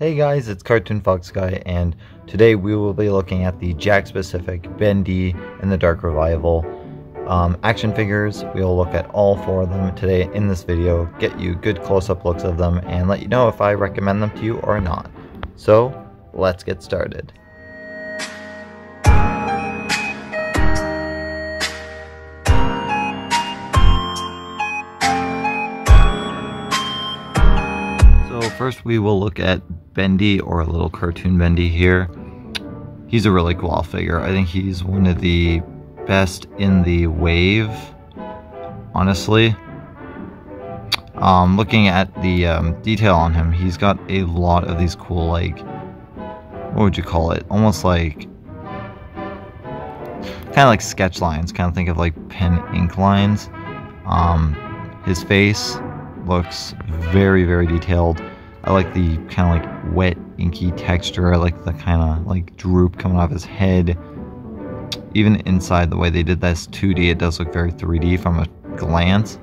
Hey guys, it's Cartoon Fox Guy, and today we will be looking at the Jakks specific BENDY and the Dark Revival action figures. We will look at all four of them today in this video, get you good close-up looks of them, and let you know if I recommend them to you or not. So, let's get started. So first we will look at BENDY, or a little cartoon BENDY here. He's a really cool figure. I think he's one of the best in the wave, honestly. Looking at the detail on him, he's got a lot of these cool, like, what would you call it? Almost like, kind of like sketch lines. Kind of think of like pen ink lines. His face looks very, very detailed. I like the kind of like wet, inky texture. I like the kind of like droop coming off his head. Even inside, the way they did this 2D, it does look very 3D from a glance.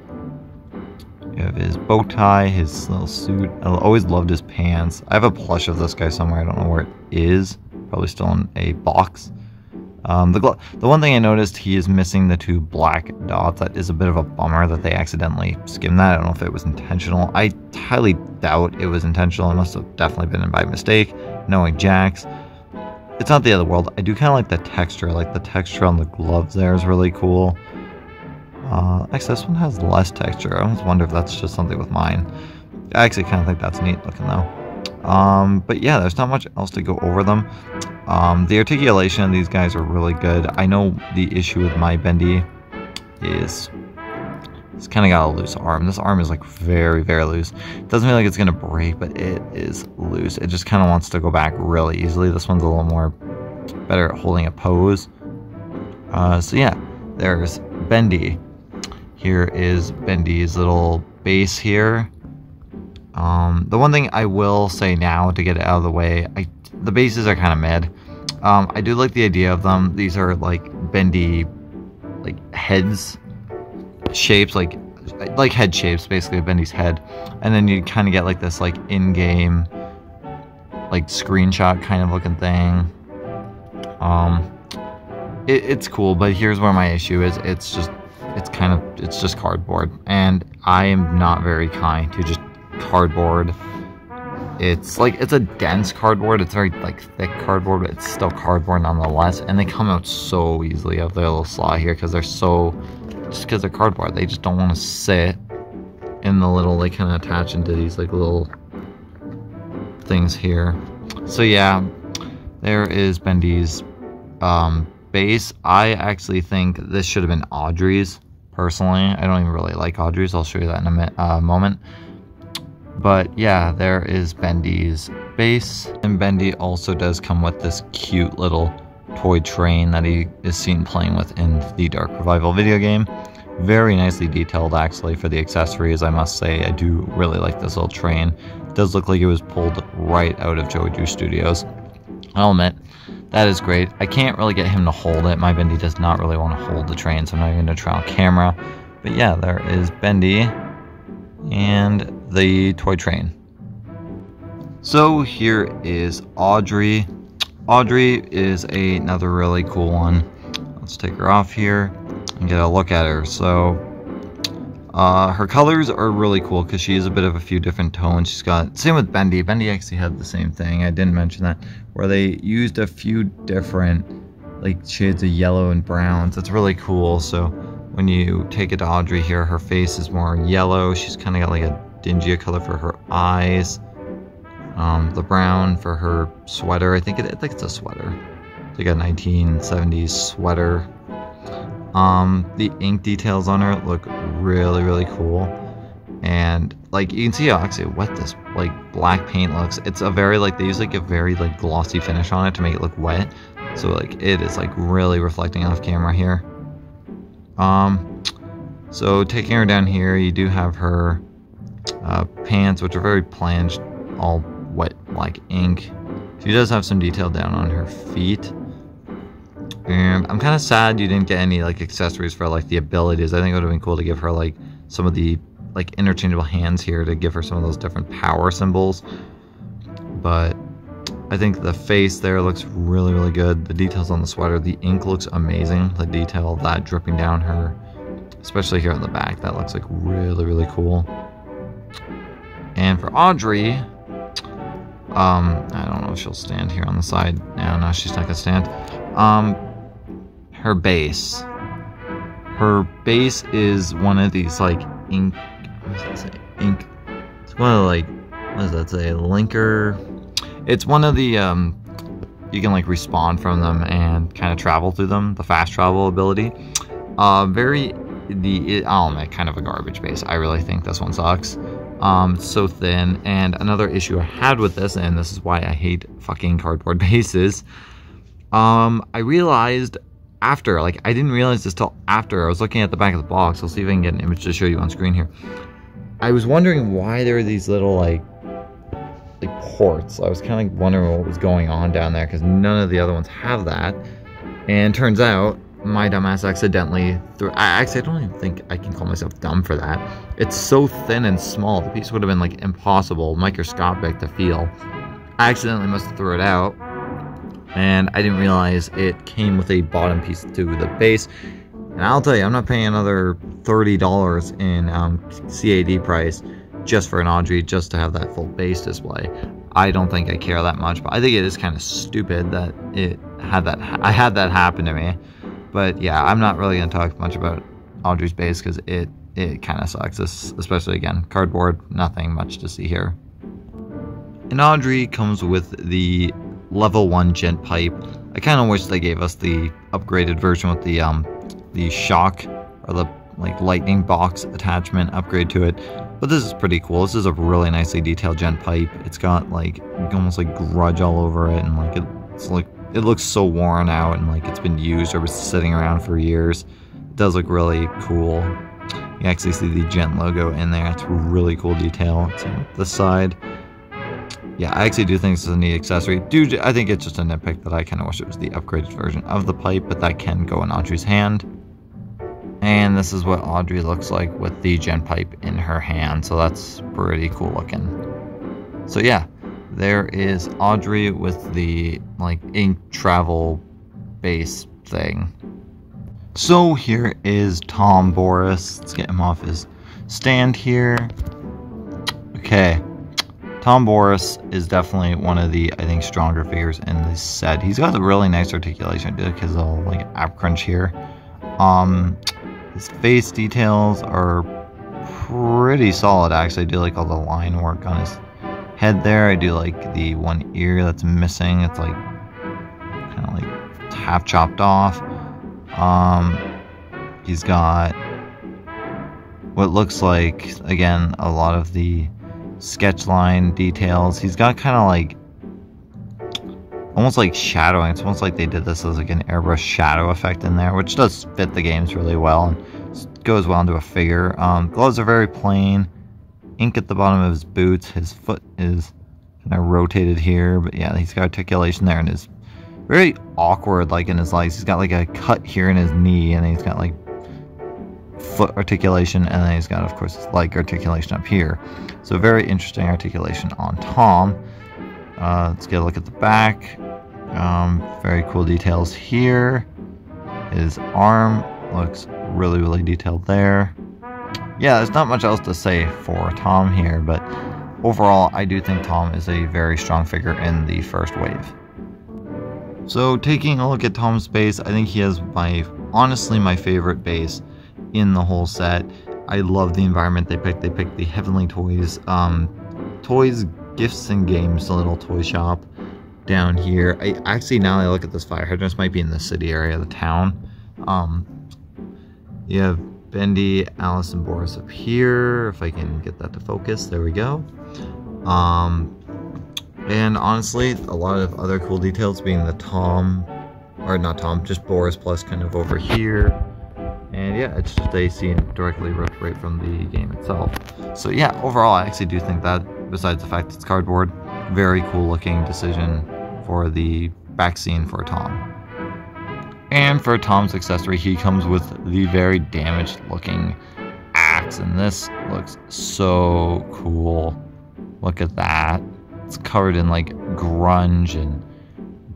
You have his bow tie, his little suit. I always loved his pants. I have a plush of this guy somewhere. I don't know where it is. Probably still in a box. The one thing I noticed, he is missing the two black dots. That is a bit of a bummer that they accidentally skimmed that. I don't know if it was intentional. I highly doubt it was intentional. It must have definitely been by mistake. Knowing Jakks, it's not the other world. I do kind of like the texture. Like the texture on the gloves there is really cool. Actually, this one has less texture. I always wonder if that's just something with mine. I actually kind of think that's neat looking though. But yeah, there's not much else to go over them. The articulation of these guys are really good. I know the issue with my BENDY is it's kind of got a loose arm. This arm is like very, very loose. It doesn't feel like it's gonna break, but it is loose. It just kind of wants to go back really easily. This one's a little more better at holding a pose. So yeah, there's BENDY. Here is BENDY's little base here. The one thing I will say now to get it out of the way, the bases are kind of mid. I do like the idea of them. These are like BENDY, like heads, shapes, like head shapes, basically of BENDY's head, and then you kind of get like this like in-game, like screenshot kind of looking thing. It's cool, but here's where my issue is. It's just cardboard, and I am not very kind to just cardboard. It's a dense cardboard. It's very like thick cardboard, but it's still cardboard nonetheless. And they come out so easily of their little slot here because they're cardboard. They just don't want to sit in the little, they kind of attach into these like little things here. So yeah, there is BENDY's base. I actually think this should have been Audrey's. Personally, I don't even really like Audrey's. I'll show you that in a moment. But yeah, there is BENDY's base. And BENDY also does come with this cute little toy train that he is seen playing with in the Dark Revival video game. Very nicely detailed actually for the accessories, I must say. I do really like this little train. It does look like it was pulled right out of Joju Studios. I'll admit, that is great. I can't really get him to hold it. My BENDY does not really want to hold the train, so I'm not even going to try on camera. But yeah, there is BENDY and the toy train. So here is Audrey. Audrey is another really cool one. Let's take her off here and get a look at her. So her colors are really cool because she is a bit of a few different tones. She's got, same with BENDY. BENDY actually had the same thing. I didn't mention that, where they used a few different like shades of yellow and browns. That's really cool. So when you take it to Audrey here, her face is more yellow. She's kind of got like a dingy color for her eyes. The brown for her sweater. I think it's a sweater. It's like a 1970s sweater. The ink details on her look really, really cool. And like you can see how actually wet this like black paint looks. It's a very like, they use like a very like glossy finish on it to make it look wet. So like it is like really reflecting off camera here. So taking her down here, you do have her pants, which are very plain, all wet like ink. She does have some detail down on her feet. And I'm kind of sad you didn't get any like accessories for like the abilities. I think it would have been cool to give her like some of the like interchangeable hands here to give her some of those different power symbols. but I think the face there looks really, really good. The details on the sweater, the ink looks amazing. The detail of that dripping down her, especially here on the back, that looks like really, really cool. And for Audrey, I don't know if she'll stand here on the side. No, she's not gonna stand. Her base. Her base is one of these like ink. What does that say? Ink. It's one of like, what does that say? Linker. It's one of the you can like respawn from them and kind of travel through them. The fast travel ability. Kind of a garbage base. I really think this one sucks. So thin. And another issue I had with this, and this is why I hate fucking cardboard bases. I realized after, like, I didn't realize this till after I was looking at the back of the box. I'll see if I can get an image to show you on screen here. I was wondering why there were these little like ports. I was kind of wondering what was going on down there because none of the other ones have that. And turns out my dumbass accidentally threw. I don't even think I can call myself dumb for that. It's so thin and small. The piece would have been like impossible, microscopic to feel. I accidentally must have threw it out. And I didn't realize it came with a bottom piece to the base. And I'll tell you, I'm not paying another $30 in CAD price just for an Audrey, just to have that full base display. I don't think I care that much, but I think it is kind of stupid that I had that happen to me. But yeah, I'm not really going to talk much about Audrey's base because it kind of sucks, especially again, cardboard, nothing much to see here. And Audrey comes with the level 1 gent pipe. I kind of wish they gave us the upgraded version with the shock or the like lightning box attachment upgrade to it. But this is pretty cool. This is a really nicely detailed gent pipe. It's got like almost like grudge all over it, and like it looks so worn out and like it's been used or was sitting around for years. It does look really cool. You actually see the gent logo in there. It's a really cool detail. It's on this side. Yeah, I actually do think this is a neat accessory. I think it's just a nitpick that I kind of wish it was the upgraded version of the pipe, but that can go in Audrey's hand. And this is what Audrey looks like with the gent pipe in her hand, so that's pretty cool looking. So yeah, there is Audrey with the like ink travel base thing. So here is Tom Boris. Let's get him off his stand here. Okay. Tom Boris is definitely one of the, I think, stronger figures in this set. He's got a really nice articulation because of like ab crunch here. His face details are pretty solid, actually. I do like all the line work on his head there. I do like the one ear that's missing. It's like kind of like half chopped off. He's got what looks like, again, a lot of the sketch line details. He's got kind of like almost like shadowing. It's almost like they did this as like an airbrush shadow effect in there, which does fit the games really well and goes well into a figure. Gloves are very plain. Ink at the bottom of his boots. His foot is kind of rotated here, but yeah, he's got articulation there and is very awkward like in his legs. He's got like a cut here in his knee, and then he's got like foot articulation, and then he's got, of course, his leg articulation up here. So very interesting articulation on Tom. Let's get a look at the back. Very cool details here. His arm looks really, really detailed there. Yeah, there's not much else to say for Tom here, but overall, I do think Tom is a very strong figure in the first wave. So taking a look at Tom's base, I think he has honestly my favorite base in the whole set. I love the environment they picked. They picked the Heavenly Toys, Gifts and Games, the little toy shop down here. Now that I look at this fire hydrant, this might be in the city area of the town. You have Bendy, Alice, and Boris up here. If I can get that to focus, there we go. And honestly, a lot of other cool details being the just Boris plus kind of over here. And yeah, it's just a scene directly ripped right from the game itself. So yeah, overall, I actually do think that, besides the fact it's cardboard, very cool looking decision for the back scene for Tom. And for Tom's accessory, he comes with the very damaged looking axe, and this looks so cool. Look at that. it's covered in like grunge and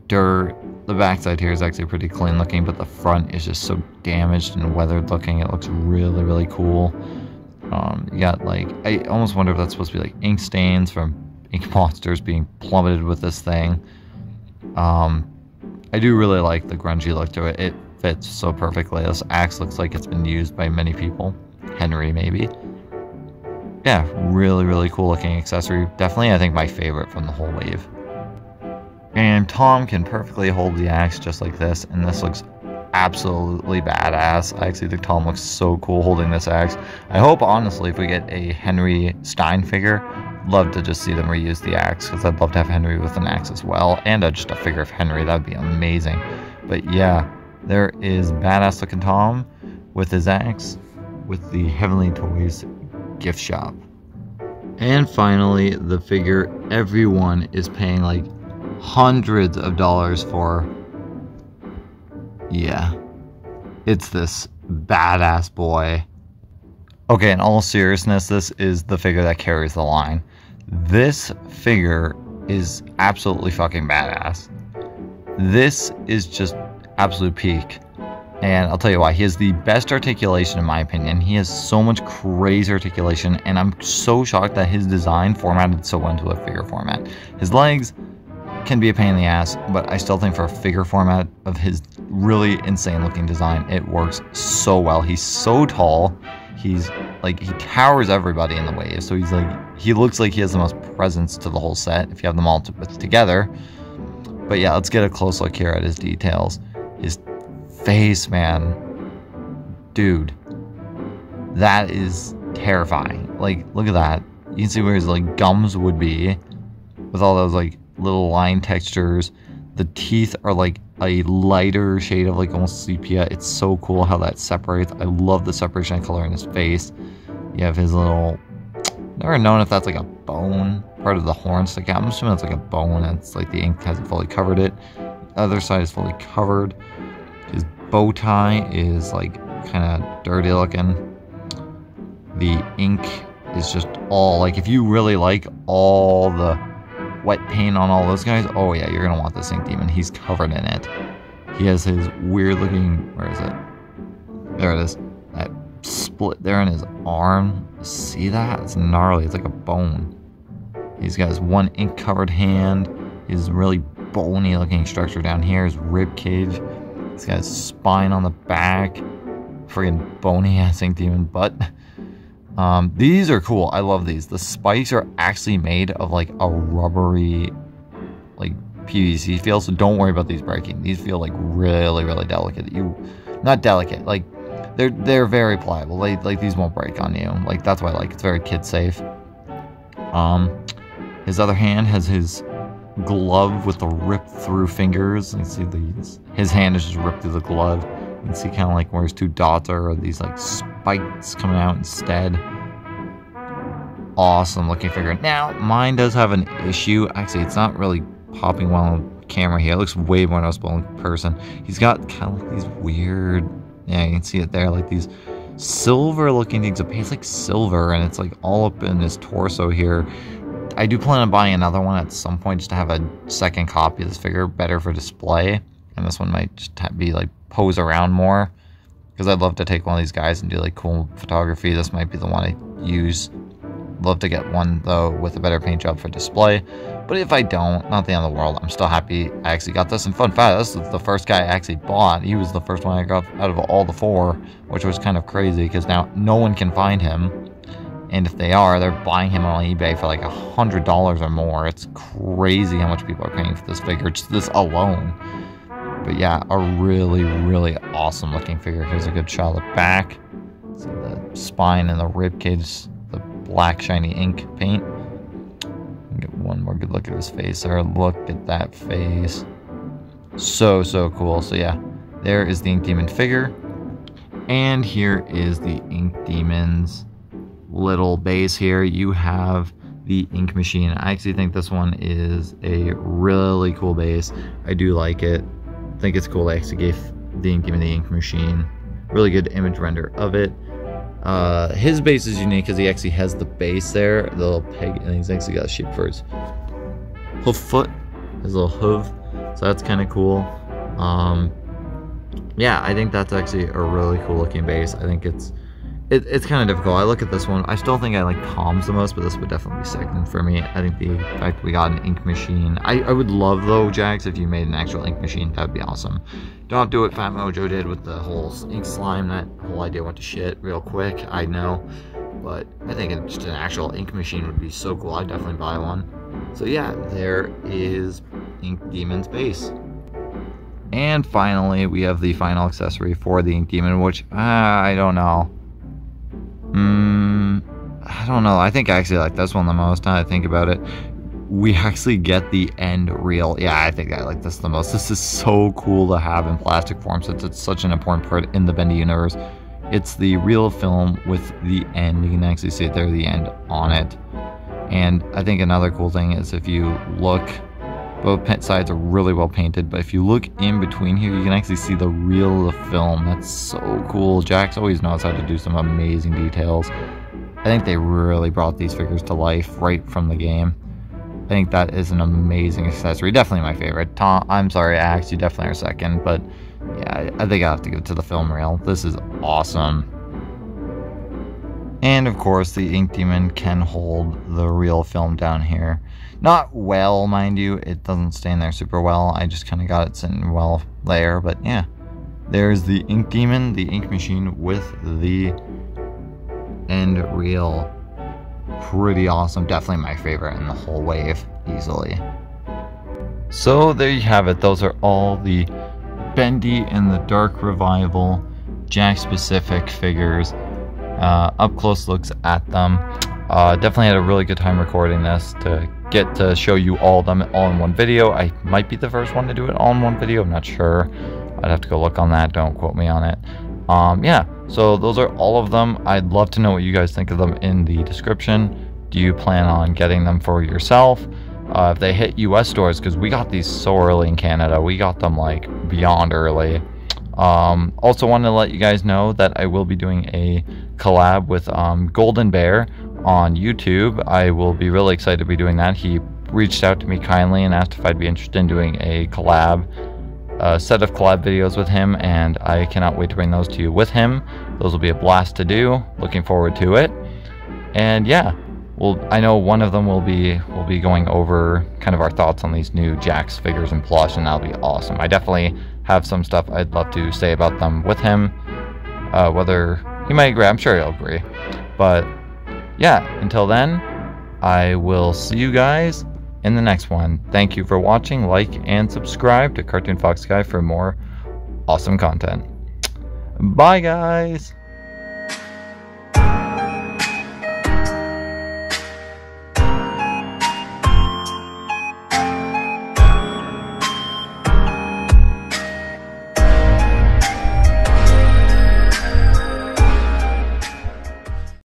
dirt. The backside here is actually pretty clean looking, but the front is just so damaged and weathered looking. It looks really, really cool. You got like, I almost wonder if that's supposed to be like ink stains from ink monsters being plummeted with this thing. I do really like the grungy look to it. It fits so perfectly. This axe looks like it's been used by many people. Henry, maybe. Yeah, really, really cool looking accessory. Definitely, I think, my favorite from the whole wave. And Tom can perfectly hold the axe just like this, and this looks absolutely badass. I actually think Tom looks so cool holding this axe. I hope, honestly, if we get a Henry Stein figure, love to just see them reuse the axe, because I'd love to have Henry with an axe as well, and just a figure of Henry. That would be amazing. But yeah, there is badass looking Tom with his axe with the Heavenly Toys gift shop. And finally, the figure everyone is paying like hundreds of dollars for. Yeah, it's this badass boy. Okay, in all seriousness, this is the figure that carries the line. This figure is absolutely fucking badass. This is just absolute peak. And I'll tell you why. He has the best articulation in my opinion. He has so much crazy articulation, and I'm so shocked that his design formatted so well into a figure format. His legs can be a pain in the ass, but I still think for a figure format of his really insane looking design, it works so well. He's so tall. He's like, he towers everybody in the wave. So he's like, he looks like he has the most presence to the whole set if you have them all together. But yeah, let's get a close look here at his details. His face, man, dude, that is terrifying. Like, look at that. You can see where his like gums would be with all those like little line textures. The teeth are like a lighter shade of like almost sepia. It's so cool how that separates. I love the separation of color in his face. You have his little, never known if that's like a bone part of the horn stick out. I'm assuming it's like a bone, and it's like the ink hasn't fully covered it. The other side is fully covered. His bow tie is like kind of dirty looking. The ink is just all like, if you really like all the wet paint on all those guys, oh yeah, you're gonna want this ink demon. He's covered in it. He has his weird looking, where is it? There it is. That split there in his arm. See that? It's gnarly. It's like a bone. He's got his one ink covered hand. His really bony looking structure down here. His rib cage. He's got his spine on the back. Friggin' bony ass ink demon butt. These are cool. I love these. The spikes are actually made of like a rubbery, like PVC feel, so don't worry about these breaking. These feel like really, really delicate. Not delicate, like they're very pliable. Like these won't break on you. Like that's why I like it's very kid safe. His other hand has his glove with the ripped through fingers. You can see these. His hand is just ripped through the glove. You can see kind of like where his two dots are, these like spikes coming out instead. Awesome looking figure. Now, mine does have an issue. Actually, it's not really popping well on camera here. It looks way more noticeable in person. He's got kind of like these weird, yeah, you can see it there, like these silver looking things. It's like silver, and it's like all up in his torso here. I do plan on buying another one at some point just to have a second copy of this figure, better for display. And this one might just be like pose around more, because I'd love to take one of these guys and do like cool photography. This might be the one I use. Love to get one though with a better paint job for display. But if I don't, not the end of the world. I'm still happy I actually got this. And fun fact, this is the first guy I actually bought. He was the first one I got out of all the four, which was kind of crazy because now no one can find him. And if they are, they're buying him on eBay for like $100 or more. It's crazy how much people are paying for this figure, just this alone. But yeah, a really, really awesome looking figure. Here's a good shot of the back. See the spine and the rib cage, the black shiny ink paint. Get one more good look at his face there. Look at that face. So cool. So yeah, there is the Ink Demon figure. And here is the Ink Demon's little base here. You have the ink machine. I actually think this one is a really cool base. I do like it. I think it's cool they actually gave the Ink Demon the ink machine. Really good image render of it. His base is unique because he actually has the base there, the little peg, and he's actually got a shape for his hoof foot, his little hoof. So that's kind of cool. Yeah, I think that's actually a really cool looking base. I think it's kind of difficult. I look at this one. I still think I like Tom's the most, but this would definitely be second for me. I think the fact we got an ink machine. I would love, though, Jakks, if you made an actual ink machine. That would be awesome. Don't have to do what Fat Mojo did with the whole ink slime. That whole idea went to shit real quick, I know. But I think just an actual ink machine would be so cool. I'd definitely buy one. So yeah, there is Ink Demon's base. And finally, we have the final accessory for the Ink Demon, which I don't know. I don't know. I think I actually like this one the most now that I think about it. We actually get the end reel. Yeah, I think I like this the most. This is so cool to have in plastic form since it's such an important part in the Bendy universe. It's the reel of film with the end. You can actually see it there, the end on it. And I think another cool thing is if you look, both sides are really well painted, but if you look in between here, you can actually see the reel of film. That's so cool. Jakks always knows how to do some amazing details. I think they really brought these figures to life right from the game. I think that is an amazing accessory. Definitely my favorite. Tom, I'm sorry, Axe, you definitely are second, but yeah, I think I have to give it to the film reel. This is awesome. And of course, the Ink Demon can hold the real film down here. Not well, mind you. It doesn't stay in there super well. I just kind of got it sitting well there. But yeah, there's the Ink Demon, the ink machine with the end reel. Pretty awesome. Definitely my favorite in the whole wave, easily. So there you have it. Those are all the Bendy and the Dark Revival Jakks specific figures. Up close looks at them. Definitely had a really good time recording this to get to show you all of them all in one video. I might be the first one to do it all in one video. I'm not sure. I'd have to go look on that. Don't quote me on it. Yeah, so those are all of them. I'd love to know what you guys think of them in the description. Do you plan on getting them for yourself? If they hit US stores, because we got these so early in Canada. We got them like beyond early. Also wanted to let you guys know that I will be doing a collab with Golden Bear on YouTube. I will be really excited to be doing that. He reached out to me kindly and asked if I'd be interested in doing a set of collab videos with him, and I cannot wait to bring those to you with him. Those will be a blast to do. Looking forward to it. And yeah, well, I know one of them will be going over kind of our thoughts on these new Jakks figures and plush, and that'll be awesome. I definitely have some stuff I'd love to say about them with him. Whether he might agree, I'm sure he'll agree. But yeah, until then, I will see you guys in the next one. Thank you for watching. Like and subscribe to Cartoon Fox Guy for more awesome content. Bye, guys.